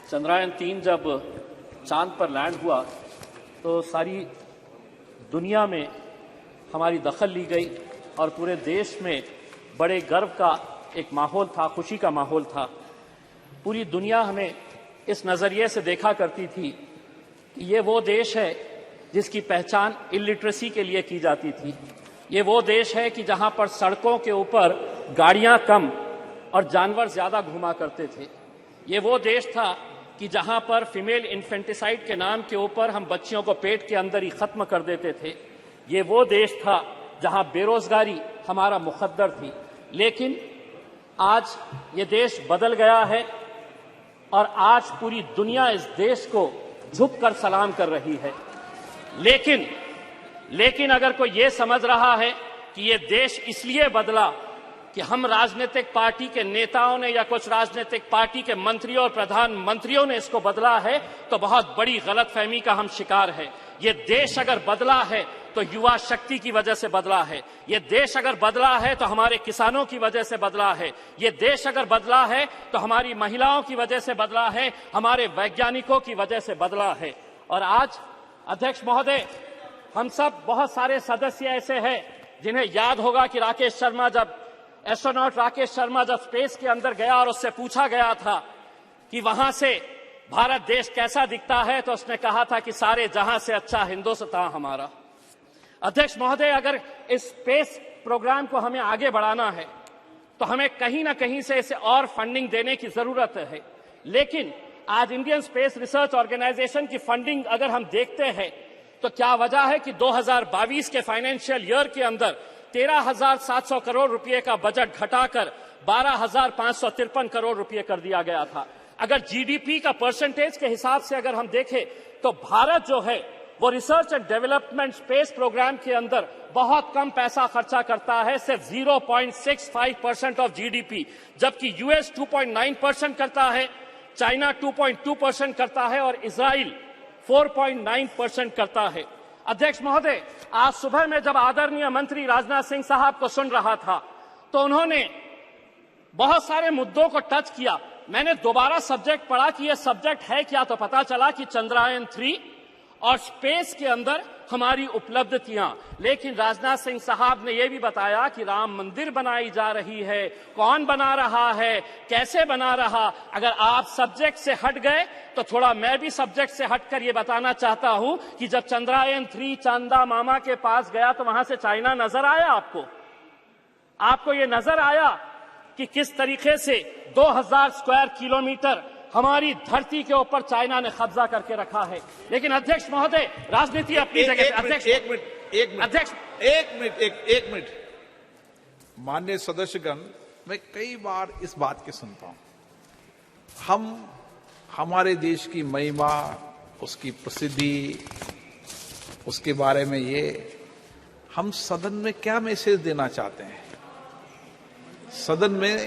चंद्रयान-3 जब चांद पर लैंड हुआ तो सारी दुनिया में हमारी दखल ली गई और पूरे देश में बड़े गर्व का एक माहौल था, खुशी का माहौल था। पूरी दुनिया हमें इस नज़रिए से देखा करती थी कि ये वो देश है जिसकी पहचान इलिटरेसी के लिए की जाती थी। ये वो देश है कि जहां पर सड़कों के ऊपर गाड़ियां कम और जानवर ज्यादा घुमा करते थे। ये वो देश था कि जहां पर फीमेल इन्फेंटिसाइड के नाम के ऊपर हम बच्चियों को पेट के अंदर ही खत्म कर देते थे। ये वो देश था जहां बेरोजगारी हमारा मुकद्दर थी। लेकिन आज ये देश बदल गया है और आज पूरी दुनिया इस देश को झुककर सलाम कर रही है। लेकिन अगर कोई ये समझ रहा है कि ये देश इसलिए बदला कि हम राजनीतिक पार्टी के नेताओं ने या कुछ राजनीतिक पार्टी के मंत्रियों और प्रधानमंत्रियों ने इसको बदला है, तो बहुत बड़ी गलतफहमी का हम शिकार है। ये देश अगर बदला है तो युवा शक्ति की वजह से बदला है। ये देश अगर बदला है तो हमारे किसानों की वजह से बदला है। ये देश अगर बदला है तो हमारी महिलाओं की वजह से बदला है, हमारे वैज्ञानिकों की वजह से बदला है। और आज अध्यक्ष महोदय, हम सब बहुत सारे सदस्य ऐसे हैं जिन्हें याद होगा कि एस्ट्रोनॉट राकेश शर्मा जब स्पेस के अंदर गया और उससे पूछा गया था कि वहां से भारत देश कैसा दिखता है, तो उसने कहा था कि सारे जहां से अच्छा हिंदुस्तान हमारा। अध्यक्ष महोदय, अगर इस स्पेस प्रोग्राम को हमें आगे बढ़ाना है तो हमें कहीं ना कहीं से इसे और फंडिंग देने की जरूरत है। लेकिन आज इंडियन स्पेस रिसर्च ऑर्गेनाइजेशन की फंडिंग अगर हम देखते हैं तो क्या वजह है कि 2022 के फाइनेंशियल ईयर के अंदर 13,700 करोड़ रुपए का बजट घटाकर 12,553 करोड़ रुपए कर दिया गया था। अगर जीडीपी का परसेंटेज के हिसाब से अगर हम देखें तो भारत जो है वो research and development space programme के अंदर बहुत कम पैसा खर्चा करता है, सिर्फ 0.65% ऑफ जीडीपी, जबकि यूएस 2.9% करता है, चाइना 2.2% करता है और इजराइल 4.9% करता है। अध्यक्ष महोदय, आज सुबह में जब आदरणीय मंत्री राजनाथ सिंह साहब को सुन रहा था तो उन्होंने बहुत सारे मुद्दों को टच किया। मैंने दोबारा सब्जेक्ट पढ़ा कि यह सब्जेक्ट है क्या, तो पता चला कि चंद्रयान-3 और स्पेस के अंदर हमारी उपलब्धियां। लेकिन राजनाथ सिंह साहब ने यह भी बताया कि राम मंदिर बनाई जा रही है, कौन बना रहा है, कैसे बना रहा। अगर आप सब्जेक्ट से हट गए तो थोड़ा मैं भी सब्जेक्ट से हटकर यह बताना चाहता हूं कि जब चंद्रयान-3 चांदा मामा के पास गया तो वहां से चाइना नजर आया आपको ये नजर आया कि किस तरीके से 2000 स्क्वायर किलोमीटर हमारी धरती के ऊपर चाइना ने कब्जा करके रखा है। लेकिन अध्यक्ष महोदय, राजनीति अपनी जगह। एक मिनट माननीय सदस्यगण, मैं कई बार इस बात के सुनता हूं, हमारे देश की महिमा, उसकी प्रसिद्धि, उसके बारे में हम सदन में क्या मैसेज देना चाहते हैं। सदन में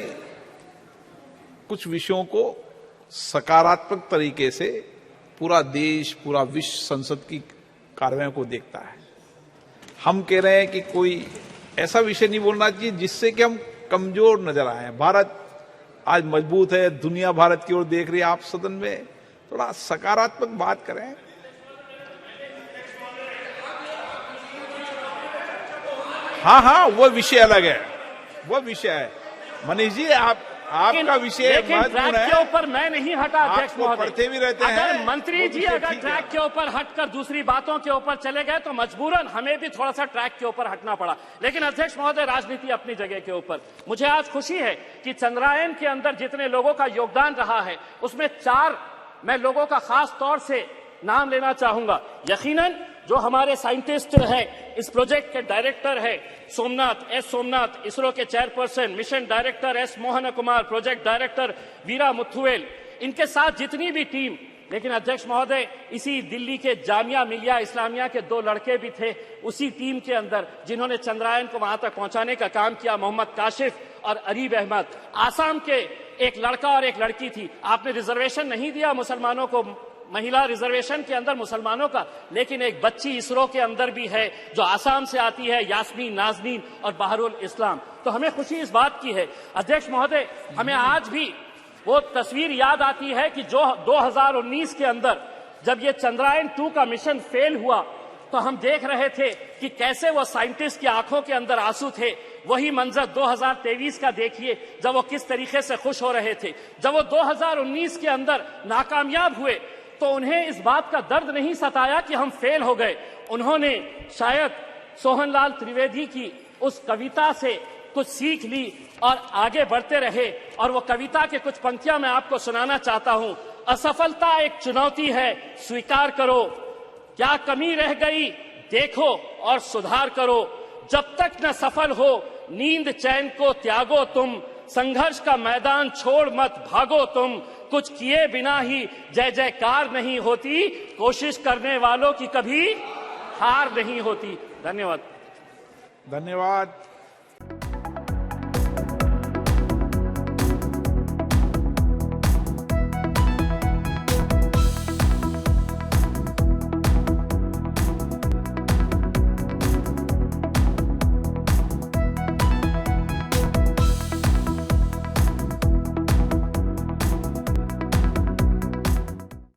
कुछ विषयों को सकारात्मक तरीके से पूरा देश, पूरा विश्व संसद की कार्रवाई को देखता है। हम कह रहे हैं कि कोई ऐसा विषय नहीं बोलना चाहिए जिससे कि हम कमजोर नजर आए। भारत आज मजबूत है, दुनिया भारत की ओर देख रही है। आप सदन में थोड़ा सकारात्मक बात करें। हाँ, वो विषय अलग है, वो विषय है। मनीष जी, आपका विषय ट्रैक के ऊपर मैं नहीं हटा अध्यक्ष महोदय। पढ़ते भी रहते हैं। अगर मंत्री जी अगर ट्रैक के ऊपर हटकर दूसरी बातों के ऊपर चले गए तो मजबूरन हमें भी थोड़ा सा ट्रैक के ऊपर हटना पड़ा। लेकिन अध्यक्ष महोदय, राजनीति अपनी जगह के ऊपर। मुझे आज खुशी है कि चंद्रयान के अंदर जितने लोगों का योगदान रहा है उसमें 4 मैं लोगों का खास तौर से नाम लेना चाहूंगा। यकीनन जो हमारे साइंटिस्ट हैं, इस प्रोजेक्ट के डायरेक्टर है सोमनाथ, इसरो के chairperson, mission director S Mohan Kumar, project director Veera Muthuvel, इनके साथ जितनी भी टीम। लेकिन अध्यक्ष महोदय, इसी दिल्ली के जामिया मिलिया इस्लामिया के 2 लड़के भी थे उसी टीम के अंदर जिन्होंने चंद्रयान को वहां तक पहुंचाने का काम किया, मोहम्मद काशिफ और अरीब अहमद। आसाम के एक लड़का और एक लड़की थी। आपने रिजर्वेशन नहीं दिया मुसलमानों को, महिला रिजर्वेशन के अंदर मुसलमानों का, लेकिन एक बच्ची इसरो के अंदर भी है जो आसाम से आती है, यास्मीन नाजनीन और बहरुल इस्लाम। तो हमें खुशी इस बात की है अध्यक्ष महोदय, हमें आज भी वो तस्वीर याद आती है कि जो 2019 के अंदर जब ये चंद्रयान 2 का मिशन फेल हुआ तो हम देख रहे थे कि कैसे वो साइंटिस्ट की आंखों के अंदर आंसू थे। वही मंजर 2023 का देखिए, जब वो किस तरीके से खुश हो रहे थे। जब वो 2019 के अंदर नाकामयाब हुए तो उन्हें इस बात का दर्द नहीं सताया कि हम फेल हो गए। उन्होंने शायद सोहनलाल त्रिवेदी की उस कविता से कुछ सीख ली और आगे बढ़ते रहे। और वो कविता के कुछ पंक्तियां मैं आपको सुनाना चाहता हूं। असफलता एक चुनौती है, स्वीकार करो। क्या कमी रह गई देखो और सुधार करो। जब तक न सफल हो नींद चैन को त्यागो तुम। संघर्ष का मैदान छोड़ मत भागो तुम। कुछ किए बिना ही जय जयकार नहीं होती। कोशिश करने वालों की कभी हार नहीं होती। धन्यवाद। धन्यवाद।